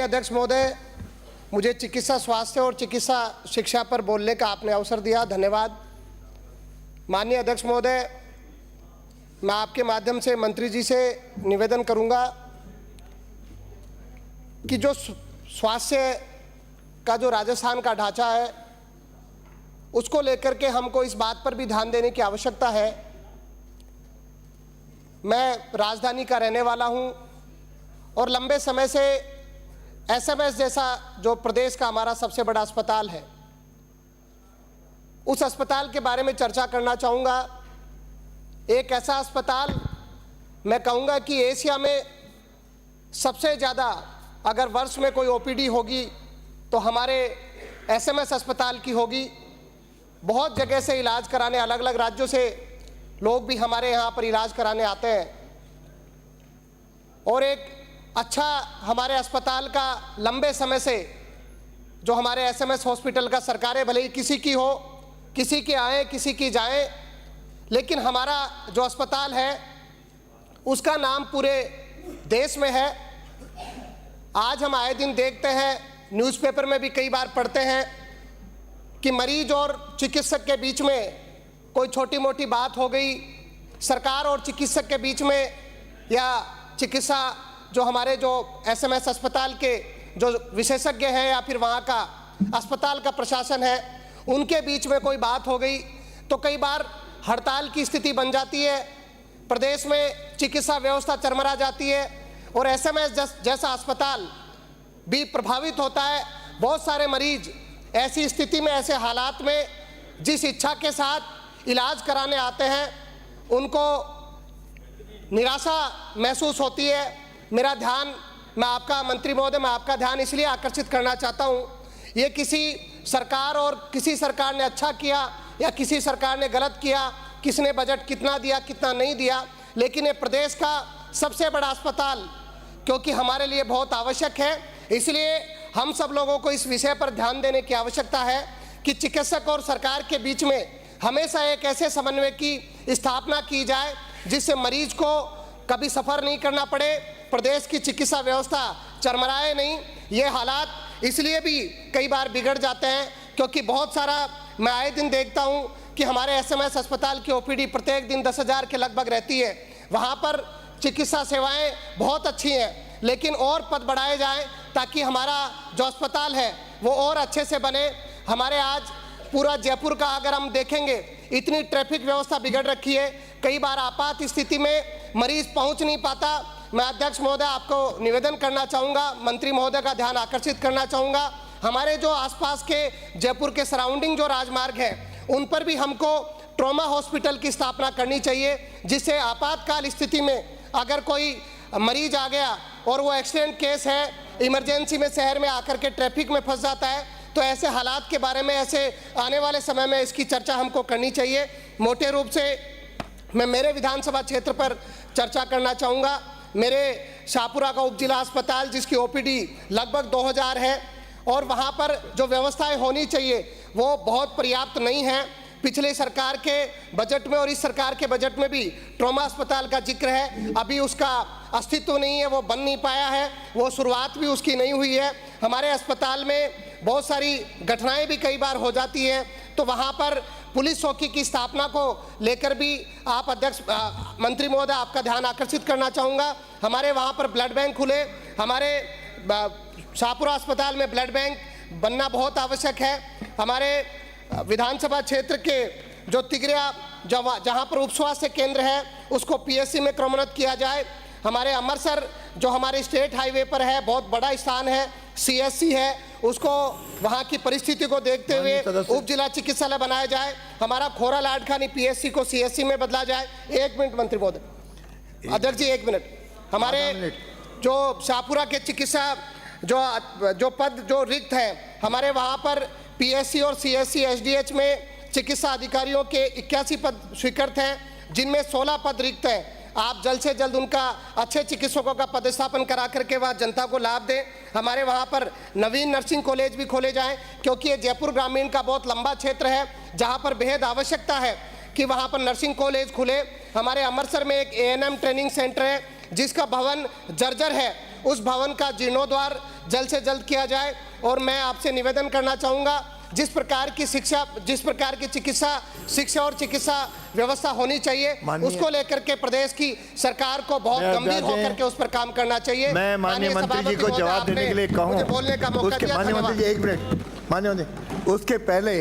अध्यक्ष महोदय, मुझे चिकित्सा स्वास्थ्य और चिकित्सा शिक्षा पर बोलने का आपने अवसर दिया, धन्यवाद। माननीय अध्यक्ष महोदय, मैं आपके माध्यम से मंत्री जी से निवेदन करूंगा कि जो स्वास्थ्य का जो राजस्थान का ढांचा है उसको लेकर के हमको इस बात पर भी ध्यान देने की आवश्यकता है। मैं राजधानी का रहने वाला हूं और लंबे समय से एसएमएस जैसा जो प्रदेश का हमारा सबसे बड़ा अस्पताल है, उस अस्पताल के बारे में चर्चा करना चाहूँगा। एक ऐसा अस्पताल, मैं कहूँगा कि एशिया में सबसे ज़्यादा अगर वर्ष में कोई ओपीडी होगी तो हमारे एसएमएस अस्पताल की होगी। बहुत जगह से इलाज कराने, अलग अलग राज्यों से लोग भी हमारे यहाँ पर इलाज कराने आते हैं और एक अच्छा हमारे अस्पताल का लंबे समय से जो हमारे एसएमएस हॉस्पिटल का सरकारें भले ही किसी की हो, किसी की आए किसी की जाए, लेकिन हमारा जो अस्पताल है उसका नाम पूरे देश में है। आज हम आए दिन देखते हैं, न्यूज़पेपर में भी कई बार पढ़ते हैं कि मरीज और चिकित्सक के बीच में कोई छोटी मोटी बात हो गई, सरकार और चिकित्सक के बीच में, या चिकित्सा जो हमारे जो एसएमएस अस्पताल के जो विशेषज्ञ हैं या फिर वहाँ का अस्पताल का प्रशासन है, उनके बीच में कोई बात हो गई तो कई बार हड़ताल की स्थिति बन जाती है, प्रदेश में चिकित्सा व्यवस्था चरमरा जाती है और एसएमएस जैसा अस्पताल भी प्रभावित होता है। बहुत सारे मरीज ऐसी स्थिति में, ऐसे हालात में जिस इच्छा के साथ इलाज कराने आते हैं उनको निराशा महसूस होती है। मेरा ध्यान, मैं आपका मंत्री महोदय, मैं आपका ध्यान इसलिए आकर्षित करना चाहता हूँ, ये किसी सरकार और किसी सरकार ने अच्छा किया या किसी सरकार ने गलत किया, किसने बजट कितना दिया कितना नहीं दिया, लेकिन ये प्रदेश का सबसे बड़ा अस्पताल क्योंकि हमारे लिए बहुत आवश्यक है, इसलिए हम सब लोगों को इस विषय पर ध्यान देने की आवश्यकता है कि चिकित्सक और सरकार के बीच में हमेशा एक ऐसे समन्वय की स्थापना की जाए जिससे मरीज को कभी सफ़र नहीं करना पड़े, प्रदेश की चिकित्सा व्यवस्था चरमराए नहीं। ये हालात इसलिए भी कई बार बिगड़ जाते हैं क्योंकि बहुत सारा, मैं आए दिन देखता हूँ कि हमारे एसएमएस अस्पताल की ओपीडी प्रत्येक दिन 10,000 के लगभग रहती है। वहाँ पर चिकित्सा सेवाएं बहुत अच्छी हैं, लेकिन और पद बढ़ाए जाएं ताकि हमारा जो अस्पताल है वो और अच्छे से बने। हमारे आज पूरा जयपुर का अगर हम देखेंगे, इतनी ट्रैफिक व्यवस्था बिगड़ रखी है, कई बार आपात स्थिति में मरीज पहुंच नहीं पाता। मैं अध्यक्ष महोदय आपको निवेदन करना चाहूँगा, मंत्री महोदय का ध्यान आकर्षित करना चाहूँगा, हमारे जो आसपास के जयपुर के सराउंडिंग जो राजमार्ग हैं उन पर भी हमको ट्रॉमा हॉस्पिटल की स्थापना करनी चाहिए, जिससे आपातकाल स्थिति में अगर कोई मरीज आ गया और वो एक्सीडेंट केस है, इमरजेंसी में शहर में आकर के ट्रैफिक में फंस जाता है, तो ऐसे हालात के बारे में, ऐसे आने वाले समय में इसकी चर्चा हमको करनी चाहिए। मोटे रूप से मैं मेरे विधानसभा क्षेत्र पर चर्चा करना चाहूँगा। मेरे शाहपुरा का उपजिला अस्पताल जिसकी ओपीडी लगभग 2000 है और वहाँ पर जो व्यवस्थाएं होनी चाहिए वो बहुत पर्याप्त नहीं है। पिछले सरकार के बजट में और इस सरकार के बजट में भी ट्रॉमा अस्पताल का जिक्र है, अभी उसका अस्तित्व नहीं है, वो बन नहीं पाया है, वो शुरुआत भी उसकी नहीं हुई है। हमारे अस्पताल में बहुत सारी घटनाएं भी कई बार हो जाती हैं, तो वहाँ पर पुलिस चौकी की स्थापना को लेकर भी आप अध्यक्ष मंत्री महोदय आपका ध्यान आकर्षित करना चाहूँगा। हमारे वहाँ पर ब्लड बैंक खुले, हमारे शाहपुरा अस्पताल में ब्लड बैंक बनना बहुत आवश्यक है। हमारे विधानसभा क्षेत्र के जो तिगरिया जहाँ पर उप स्वास्थ्य केंद्र है उसको पीएससी में क्रमोन्नत किया जाए। हमारे अमृतसर जो हमारे स्टेट हाईवे पर है, बहुत बड़ा स्थान है, सीएससी है, उसको वहाँ की परिस्थिति को देखते हुए उप जिला चिकित्सालय बनाया जाए। हमारा खोरा लाडखानी पीएससी को सीएससी में बदला जाए। 1 मिनट मंत्री महोदय, अध्यक्ष जी 1 मिनट। हमारे जो शाहपुरा के चिकित्सा जो पद जो रिक्त हैं, हमारे वहाँ पर पीएससी और सीएससी एसडीएच में चिकित्सा अधिकारियों के 81 पद स्वीकृत हैं, जिनमें 16 पद रिक्त हैं। आप जल्द से जल्द उनका अच्छे चिकित्सकों का पदस्थापन करा करके वह जनता को लाभ दें। हमारे वहाँ पर नवीन नर्सिंग कॉलेज भी खोले जाएं क्योंकि ये जयपुर ग्रामीण का बहुत लंबा क्षेत्र है जहाँ पर बेहद आवश्यकता है कि वहाँ पर नर्सिंग कॉलेज खुले। हमारे अमृतसर में एक एएनएम ट्रेनिंग सेंटर है जिसका भवन जर्जर है, उस भवन का जीर्णोद्वार जल्द से जल्द किया जाए। और मैं आपसे निवेदन करना चाहूँगा, जिस प्रकार की शिक्षा और चिकित्सा व्यवस्था होनी चाहिए, उसको लेकर के प्रदेश की सरकार को बहुत गंभीर होकर के उस पर काम करना चाहिए। मैं माननीय मंत्री जी को जवाब देने के लिए कहूँ, बोलने का मौका दिया। माननीय मंत्री जी 1 मिनट, माननीय मंत्री, उसके पहले